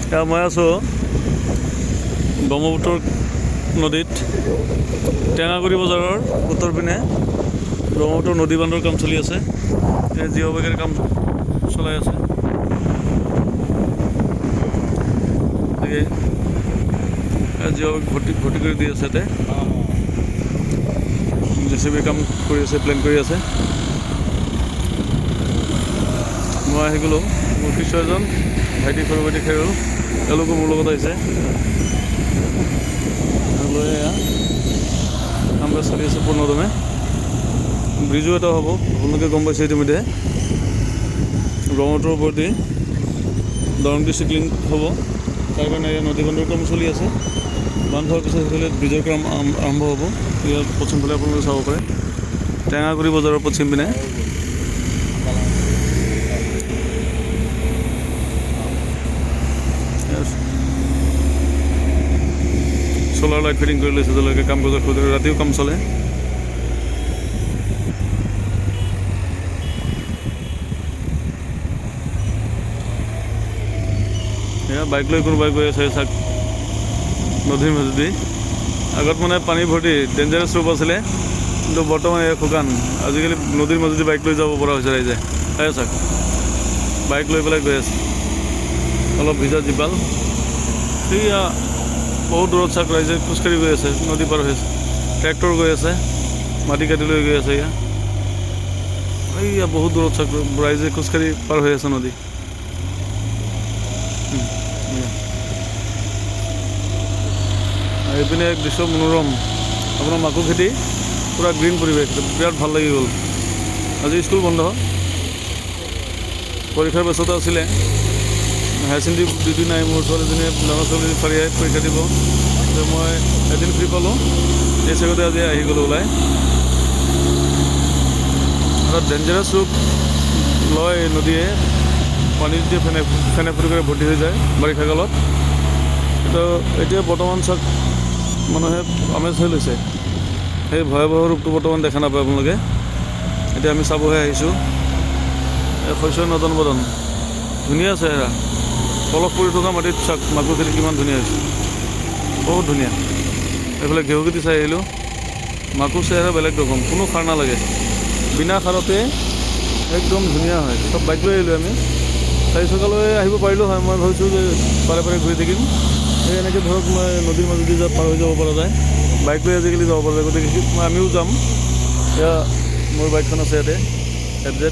মই আছোঁ ব্ৰহ্মপুত্ৰ নদীত টেঙাগুৰি বজাৰৰ উত্তৰ পিনে ব্ৰহ্মপুত্ৰ নদী বান্ধৰ কাম চলি আছে। জিঅ' বেগেৰ কাম চলাই আছে। গতিকে জিঅ' বেগ ভৰ্তি কৰি দি আছে ইয়াতে। জেচিবি কাম কৰি আছে, প্লেন কৰি আছে। মই আহি গ'লোঁ, মোৰ শিষ্য এজন ভাইটি সৰু ভাইটি খেৰল, তেওঁলোকো মোৰ লগত আহিছে। লৈ কাম কাজ চলি আছে পূৰ্ণদমে। ব্ৰিজো এটা হ'ব, আপোনালোকে গম পাইছে ইতিমধ্যে। ব্ৰহ্মপুত্ৰৰ ওপৰেদি দৰং ডিষ্ট্ৰিক্ট লিংক হ'ব, তাৰ কাৰণে নদী বান্ধৰ কাম চলি আছে। বান্ধ হোৱাৰ পিছত সেইফালে ব্ৰিজৰ কাম আৰম্ভ হ'ব। ইয়াৰ পশ্চিমফালে আপোনালোকে চাব পাৰে, টেঙাগুৰি বজাৰৰ পশ্চিম পিনে। চ'লাৰ লাইট ফিটিং কৰি লৈছে তেওঁলোকে, কাম কাজৰ সুবিধা, ৰাতিও কাম চলে। এয়া বাইক লৈ কোনোবাই গৈ আছে চাওক নদীৰ মাজেদি। আগত মানে পানী ভৰ্তি ডেঞ্জাৰাছ ৰূপ আছিলে, কিন্তু বৰ্তমান এয়া শুকান। আজিকালি নদীৰ মাজেদি বাইক লৈ যাব পৰা হৈছে ৰাইজে। এয়া চাওক বাইক লৈ পেলাই গৈ আছে, অলপ ভিজা জীপাল। সেয়া বহুত দূৰত চাওক ৰাইজে খোজকাঢ়ি গৈ আছে, নদী পাৰ হৈ আছে। ট্ৰেক্টৰ গৈ আছে, মাটি কাটি লৈ গৈ আছে। এয়া বহুত দূৰত চাওক ৰাইজে খোজকাঢ়ি পাৰ হৈ আছে নদী। এইপিনে এক দৃশ্য মনোৰম, আপোনাৰ মাকো খেতি, পূৰা গ্ৰীণ পৰিৱেশ, বিৰাট ভাল লাগি গ'ল। আজি স্কুল বন্ধ, পৰীক্ষাৰ ব্যস্ততা আছিলে। হায়াৰ ছেকেণ্ডেৰী ডিউটি নাই মোৰ। ছোৱালীজনীয়ে ডাঙৰ ছোৱালী পাৰিয়াই পৰীক্ষা দিব, মই এদিন ফ্ৰী পালোঁ। এই চেগতে আজি আহি গ'লোঁ ওলাই। এটা ডেঞ্জাৰাছ ৰূপ লয় নদীয়ে, পানী যেতিয়া ফেনে ফুটুকাৰে ভৰ্তি হৈ যায় বাৰিষা কালত। কিন্তু এতিয়া বৰ্তমান চাওক মানুহে আমেজ হৈ লৈছে। সেই ভয়াৱহ ৰূপটো বৰ্তমান দেখা নাপায় আপোনালোকে। এতিয়া আমি চাবহে আহিছোঁ। এই শস্যৰ নদন বদন ধুনীয়া চেহেৰা, পলস পৰি থকা মাটিত চাওক মাকৈ খেতি কিমান ধুনীয়া হৈছে, বহুত ধুনীয়া। এইফালে ঘেঁহু খেতি চাই আহিলোঁ, মাকৈ চেহেৰা বেলেগ ৰকম, কোনো সাৰ নালাগে, বিনা সাৰতে একদম ধুনীয়া হয়। চব বাইক লৈ আহিলোঁ আমি, 4 চকালৈ আহিব পাৰিলোঁ হয়। মই ভাবিছোঁ যে পাৰে ঘূৰি থাকিম। সেই এনেকৈ ধৰক মই নদীৰ মাজেদি পাৰ হৈ যাব পৰা যায়, বাইক লৈ আজিকালি যাব পৰা যায়। গতিকে আমিও যাম। এয়া মোৰ বাইকখন আছে ইয়াতে, FZ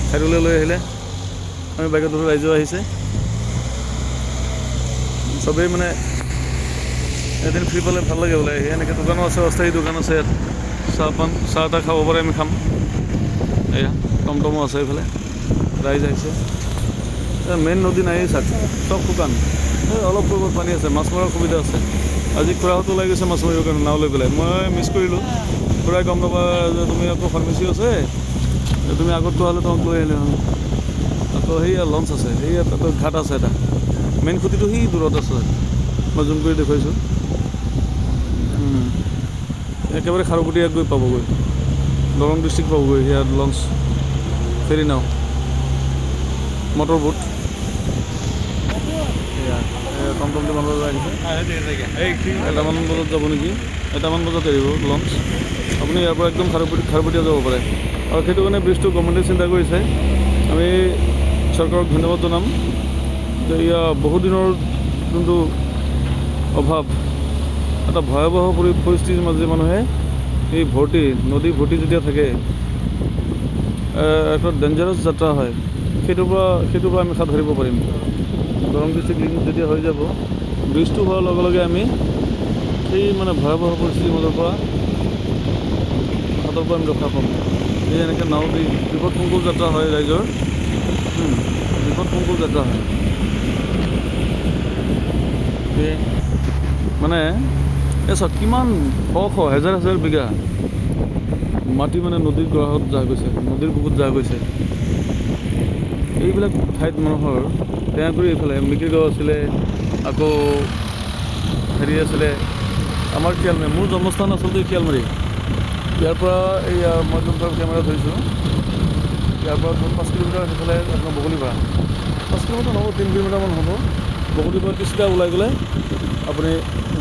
খাইৰুলৈ লৈ আহিলে। আমি বাইকত ধৰোঁ, ৰাইজেও আহিছে। চবেই মানে এদিন ফ্ৰী পালে ভাল লাগে ওলাই আহি। এনেকৈ দোকানো আছে, অস্থায়ী দোকান আছে ইয়াত, চাহ তাহ খাব পাৰে, আমি খাম। এয়া টমটমো আছে এইফালে, ৰাইজ আহিছে। মেইন নদী নায়েই চাওক, চব শুকান। অলপ পূৰ্বত পানী আছে, মাছ মৰাৰ সুবিধা আছে। আজি খুৰাহঁতো ওলাই গৈছে মাছ মাৰিবৰ কাৰণে নাও লৈ পেলাই। মই মিছ কৰিলোঁ, খুৰাই গম নাপা যে তুমি আকৌ ফাৰ্মেচি আছে, তুমি আগতটো হ'লে তোমাক লৈ আহিলে হ'ল। আকৌ সেয়া লঞ্চ আছে, সেয়া তাতে ঘাট আছে এটা। মেইন খুঁটিটো সি দূৰত আছে, মই জুম কৰি দেখুৱাইছোঁ। একেবাৰে খাৰুপটীয়াত গৈ পাবগৈ, দৰং ডিষ্ট্ৰিক্ট পাবগৈ। সেয়া লঞ্চ, ফেৰী নাও, মটৰ বোট। টমটমটো মানুহ আহিছে, 1টামান বজাত যাব নেকি, 1টামান বজাত এৰিব লঞ্চ। আপুনি ইয়াৰ পৰা একদম খাৰুপটীয়া যাব পাৰে। আৰু সেইটো কাৰণে ব্ৰিজটো গভৰ্ণমেণ্টে চিন্তা কৰিছে। আমি চৰকাৰক ধন্যবাদ জনাম যে এয়া বহুদিনৰ যোনটো অভাৱ, এটা ভয়াৱহ পৰিস্থিতিৰ মাজে মানুহে এই নদী ভৰ্তি যেতিয়া থাকে, একটা ডেঞ্জাৰাছ যাত্ৰা হয়। সেইটোৰ পৰা আমি হাত সাৰিব পাৰিম। দৰং ডিষ্ট্ৰিক্ট লিংক যেতিয়া হৈ যাব, ব্ৰিজটো হোৱাৰ লগে লগে আমি সেই মানে ভয়াৱহ পৰিস্থিতিৰ মাজৰ পৰা হাতৰ পৰা আমি ৰক্ষা পাম। এই এনেকৈ নাও দি বিপদসংকুল যাত্ৰা হয় ৰাইজৰ, বিপদসংকুল যাত্ৰা হয়। মানে এই চাওক কিমান শ হাজাৰ বিঘা মাটি মানে নদীৰ গৰাহত যা গৈছে, নদীৰ বুকুত যা গৈছে। এইবিলাক ঠাইত মানুহৰ টেঙাগুৰি এইফালে মিকিৰগাঁও আছিলে, আকৌ হেৰি আছিলে আমাৰ শিয়ালমাৰী। মোৰ জন্মস্থান আচলতে শিয়ালমাৰী। ইয়াৰ পৰা এইয়া মই যোনটো কেমেৰা ধৰিছোঁ, ইয়াৰ পৰা 5 কিলোমিটাৰ সেইফালে আপোনাৰ বগলীপাৰা, 5 কিলোমিটাৰ নহ'ব, 3 কিলোমিটাৰমান হ'ব। বগলীবাৰীৰ চিধা ওলাই গ'লে আপুনি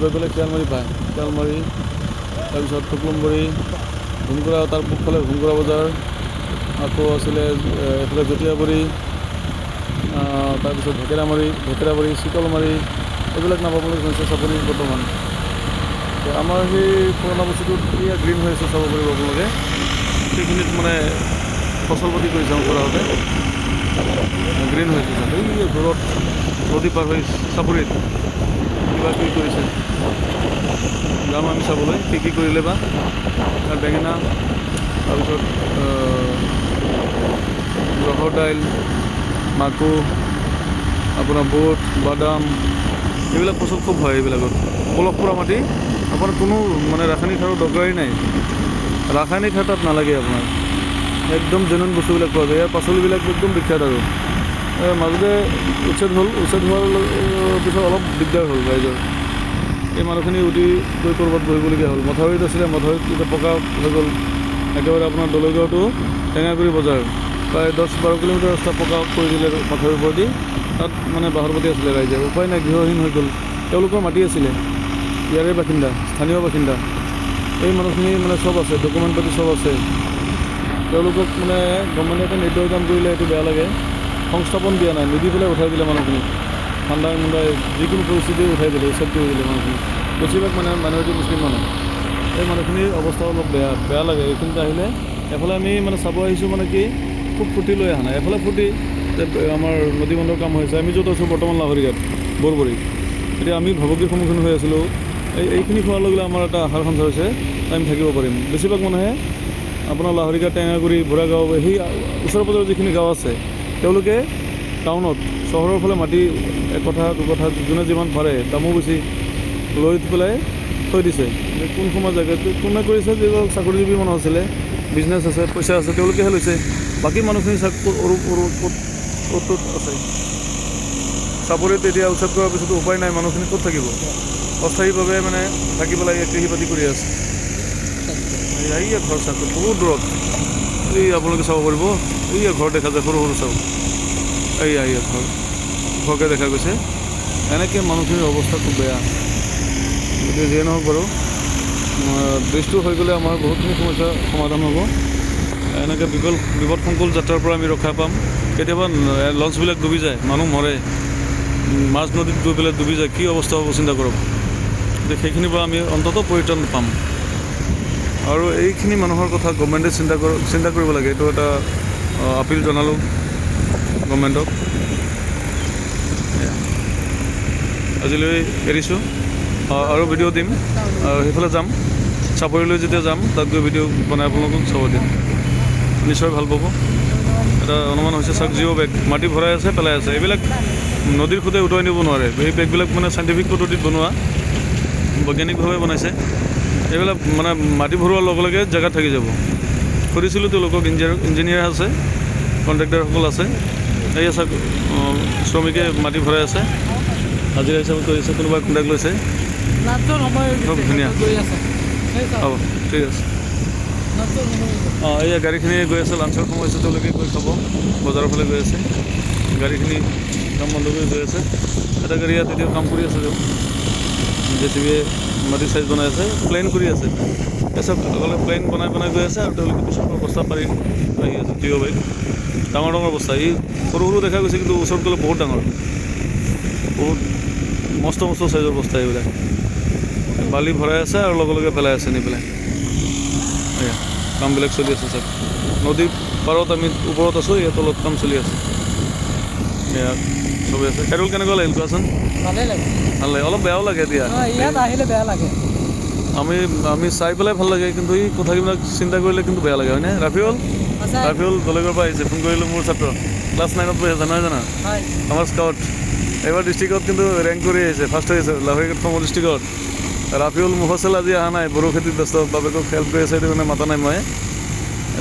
গৈ পেলাই শিয়ালমাৰী পায়। শিয়ালমাৰী তাৰপিছত টুকুলুমবাৰী, ঘুমকুৰা, তাৰ পূবফালে ঘুমকুৰা বজাৰ, আকৌ আছিলে এইফালে জটিয়াবাৰী, তাৰপিছত ভেকেৰাবাৰী, চিতলমাৰী, এইবিলাক নাপাবলৈ হৈছে চাপৰি বৰ্তমান। আমাৰ সেই পুৰণা বস্তুটোত এয়া গ্ৰীণ হৈ আছে চাব পাৰিব আপোনালোকে। সেইখিনিত মানে ফচল পাতি কৰি যাওঁ কৰাওঁতে গ্ৰীণ হৈ আছে। এই ঘৰত নদী পাৰ হৈ চাপৰিত কিবা কি কৰিছে যাম আমি চাবলৈ, কি কৰিলে বা। তাৰ বেঙেনা, তাৰপিছত ৰহৰ দাইল, মাকো, আপোনাৰ বুট, বাদাম, এইবিলাক ফচল খুব হয় এইবিলাকত। পলস পৰা মাটি, আপোনাৰ কোনো মানে ৰাসায়নিক সাৰৰ দৰকাৰেই নাই। ৰাসায়নিক সাৰ তাত নালাগে আপোনাৰ, একদম জেনুইন বস্তুবিলাক পোৱা যায়। ইয়াৰ পাচলিবিলাক একদম বিখ্যাত। আৰু মাজতে উচ্ছেদ হোৱাৰ পিছত অলপ দিগদাৰ হ'ল ৰাইজৰ। এই মানুহখিনি উঠি গৈ ক'ৰবাত বহিবলগীয়া হ'ল। মথাউৰিত আছিলে, মথাউৰিত এতিয়া পকা হৈ গ'ল। একেবাৰে আপোনাৰ দলৈগাঁওটো টেঙাগুৰি বজাৰ প্ৰায় 10-12 কিলোমিটাৰ ৰাস্তা পকা কৰি দিলে মথাউৰিৰ ওপৰেদি। তাত মানে বাহৰ পাতি আছিলে ৰাইজে, উপায় নাই, গৃহহীন হৈ গ'ল। তেওঁলোকৰ মাটি আছিলে, ইয়াৰে বাসিন্দা, স্থানীয় বাসিন্দা। এই মানুহখিনি মানে চব আছে, ডকুমেণ্ট পাতি চব আছে। তেওঁলোকক মানে গভৰ্ণমেণ্টে নিৰ্দয় কাম কৰিলে, এইটো বেয়া লাগে। সংস্থাপন দিয়া নাই, নিদি পেলাই উঠাই দিলে মানুহখিনি। ঠাণ্ডাই মুণ্ডাই যিকোনো পৰিস্থিতি উঠাই দিলে, উচ্ছেদ কৰি দিলে মানুহখিনি। বেছিভাগ মানে মাইনৰিটি মুছলিম মানুহ। এই মানুহখিনিৰ অৱস্থা অলপ বেয়া লাগে। এইখিনিতে আহিলে এফালে আমি মানে চাব আহিছোঁ, মানে কি খুব ফূৰ্তি লৈ অহা নাই। এফালে ফূৰ্তি যে আমাৰ নদী বন্ধৰ কাম হৈছে। আমি য'ত আছোঁ বৰ্তমান লাহৰীঘাট, বৰবৰী। এতিয়া আমি ভাবুকিৰ সন্মুখীন হৈ আছিলোঁ। এইখিনি খোৱাৰ লগে লগে আমাৰ এটা আশাৰ সঞ্চাৰ হৈছে, আমি থাকিব পাৰিম। বেছিভাগ মানুহে আপোনাৰ লাহৰীঘাট, টেঙাগুৰি, বুঢ়াগাঁও, সেই ওচৰে পাঁজৰে যিখিনি গাঁও আছে, তেওঁলোকে টাউনত, চহৰৰ ফালে মাটি 1 কঠা 2 কঠা যোনে যিমান পাৰে দামো বেছি লৈ পেলাই থৈ দিছে। কোন সময়ত জেগাত কোনে কৰিছে, যিবিলাক চাকৰিজীৱী মানুহ আছিলে, বিজনেছ আছে, পইচা আছে, তেওঁলোকেহে লৈছে। বাকী মানুহখিনি ক'ত আছে। চাপৰিত এতিয়া উচ্ছেদ কৰাৰ পিছতো উপায় নাই, মানুহখিনি ক'ত থাকিব। অস্থায়ীভাৱে মানে থাকি পেলাই কৃষি বাতি কৰি আছে। এইয়া ঘৰ চাকৰি বহুত দূৰত, এই আপোনালোকে চাব পাৰিব। এইয়া ঘৰ দেখা যায়, সৰু সৰু চাওক, এইয়া ঘৰকে দেখা গৈছে। এনেকৈ মানুহখিনিৰ অৱস্থা খুব বেয়া। গতিকে যিয়ে নহওক বাৰু, ব্ৰিজটো হৈ গ'লে আমাৰ বহুতখিনি সমস্যাৰ সমাধান হ'ব। এনেকৈ বিপদসংকুল যাত্ৰাৰ পৰা আমি ৰক্ষা পাম। কেতিয়াবা লঞ্চবিলাক ডুবি যায়, মানুহ মৰে, মাছ নদীত গৈ পেলাই ডুবি যায়, কি অৱস্থা হ'ব চিন্তা কৰক। গতিকে সেইখিনিৰ পৰা আমি অন্ততঃ পৰিত্ৰাণ পাম। আৰু এইখিনি মানুহৰ কথা গভৰ্ণমেণ্টে চিন্তা কৰিব লাগে। এইটো এটা আপিল জনালোঁ গভৰ্ণমেণ্টক। আজিলৈ এৰিছোঁ, আৰু ভিডিঅ' দিম। সেইফালে যাম, চাপৰিলৈ যেতিয়া যাম, তাত গৈ ভিডিঅ' বনাই আপোনালোকক চাব দিম, নিশ্চয় ভাল পাব। এটা অনুমান হৈছে চাওক, জিঅ' বেগ মাটি ভৰাই আছে, পেলাই আছে। এইবিলাক নদীৰ সোঁতে উটুৱাই নিব নোৱাৰে। এই বেগবিলাক মানে চাইণ্টিফিক পদ্ধতিত বনোৱা, বৈজ্ঞানিকভাৱে বনাইছে। এইবিলাক মানে মাটি ভৰোৱাৰ লগে লগে জেগাত থাকি যাব। সুধিছিলোঁ তেওঁলোকক, ইঞ্জিনিয়াৰ আছে, কণ্ট্ৰেক্টাৰসকল আছে। এই চাওক, শ্ৰমিকে মাটি ভৰাই আছে, হাজিৰা হিচাপত কৰি আছে, কোনোবাই কণ্টেক্ট লৈছে। খুব ধুনীয়া, হ'ব, ঠিক আছে। এইয়া গাড়ীখিনি গৈ আছে, লাঞ্চৰ সময় হৈছে, তেওঁলোকে গৈ খাব। বজাৰৰ ফালে গৈ আছে, গাড়ীখিনি কাম বন্ধ কৰি গৈ আছে। এটা গাড়ী ইয়াত এতিয়া কাম কৰি আছে, JCB-য়ে মাটি চাইজ বনাই আছে, প্লেন কৰি আছে। চব প্লেন বনাই গৈ আছে, আৰু তেওঁলোকে পিছৰ বস্তা পাৰি আহি আছে। জিঅ' বেগ ডাঙৰ বস্তা, এই সৰু সৰু দেখা গৈছে, কিন্তু ওচৰত গ'লে বহুত ডাঙৰ, বহুত মস্ত চাইজৰ বস্তা। এইবিলাক বালি ভৰাই আছে, আৰু লগে লগে পেলাই আছে নি পেলাই। এয়া কামবিলাক চলি আছে চাওক। নদীৰ পাৰত আমি ওপৰত আছোঁ, ইয়াত তলত কাম চলি আছে। এয়া চলি আছে। খেৰল কেনেকুৱা লাগিল কোৱাচোন? ভাল লাগে, অলপ বেয়াও লাগে। এতিয়া ইয়াত আহিলে বেয়া লাগে, আমি চাই পেলাই ভাল লাগে, কিন্তু এই কথাবিলাক চিন্তা কৰিলে কিন্তু বেয়া লাগে, হয়নে? ৰাফিউল দলেগৰ পৰা আহিছে, ফোন কৰিলোঁ, মোৰ ছাত্ৰ, ক্লাছ 9ত পঢ়ি আছে, নহয় জানো? আমাৰ স্কাউট এইবাৰ ডিষ্ট্ৰিক্টত কিন্তু ৰেংক কৰি আহিছে, ফাৰ্ষ্ট হৈ আছে লাহৰীঘাট সম ডিষ্ট্ৰিক্টত। ৰাফিউল মুফাছেল আজি অহা নাই, বড়ো খেতিত ব্যস্ত, বাপেকক হেল্প কৰি আছে, সেইটো কাৰণে মাতা নাই মই।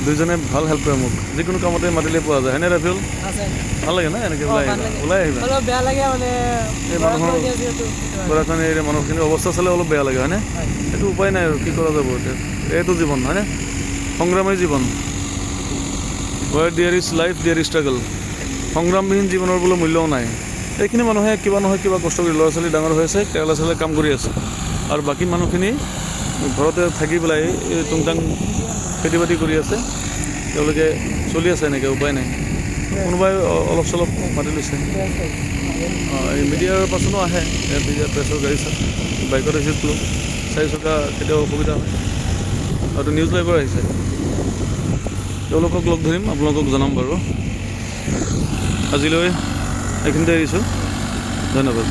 দুইজনে ভাল হেল্প কৰে মোক, যিকোনো কামতে মাতিলে পোৱা যায়, হয়নে ৰাফিউল? ভাল লাগে না এনেকৈ ওলাই আহিবা। এই মানুহৰ গৰাখীৰ এই মানুহখিনিৰ অৱস্থা চালে অলপ বেয়া লাগে, হয়নে? এইটো উপায় নাই আৰু কি কৰা যাব এতিয়া, এইটো জীৱন, হয়নে? সংগ্ৰামী জীৱন। Where there is life, there is struggle. সংগ্ৰামবিহীন জীৱনৰ বোলে মূল্যও নাই। এইখিনি মানুহে কিবা নহয় কিবা কষ্ট কৰি ল'ৰা ছোৱালী ডাঙৰ হৈ আছে, কেৰেলা চেৰেলা কাম কৰি আছে। আৰু বাকী মানুহখিনি ঘৰতে থাকি পেলাই এই টুংটাং খেতি বাতি কৰি আছে, তেওঁলোকে চলি আছে এনেকৈ, উপায় নাই। কোনোবাই অলপ চলপ মাতি লৈছে। এই মিডিয়াৰ পাৰ্চনো আহে, ইয়াত প্ৰেছৰ গাড়ী বাইকত আহিছিল, 4 চকা কেতিয়াও অসুবিধা হয়। আৰু নিউজ লাইভৰ আহিছে, তেওঁলোকক লগ ধৰিম, আপোনালোকক জনাম বাৰু। আজিলৈ এইখিনিতে এৰিছোঁ, ধন্যবাদ।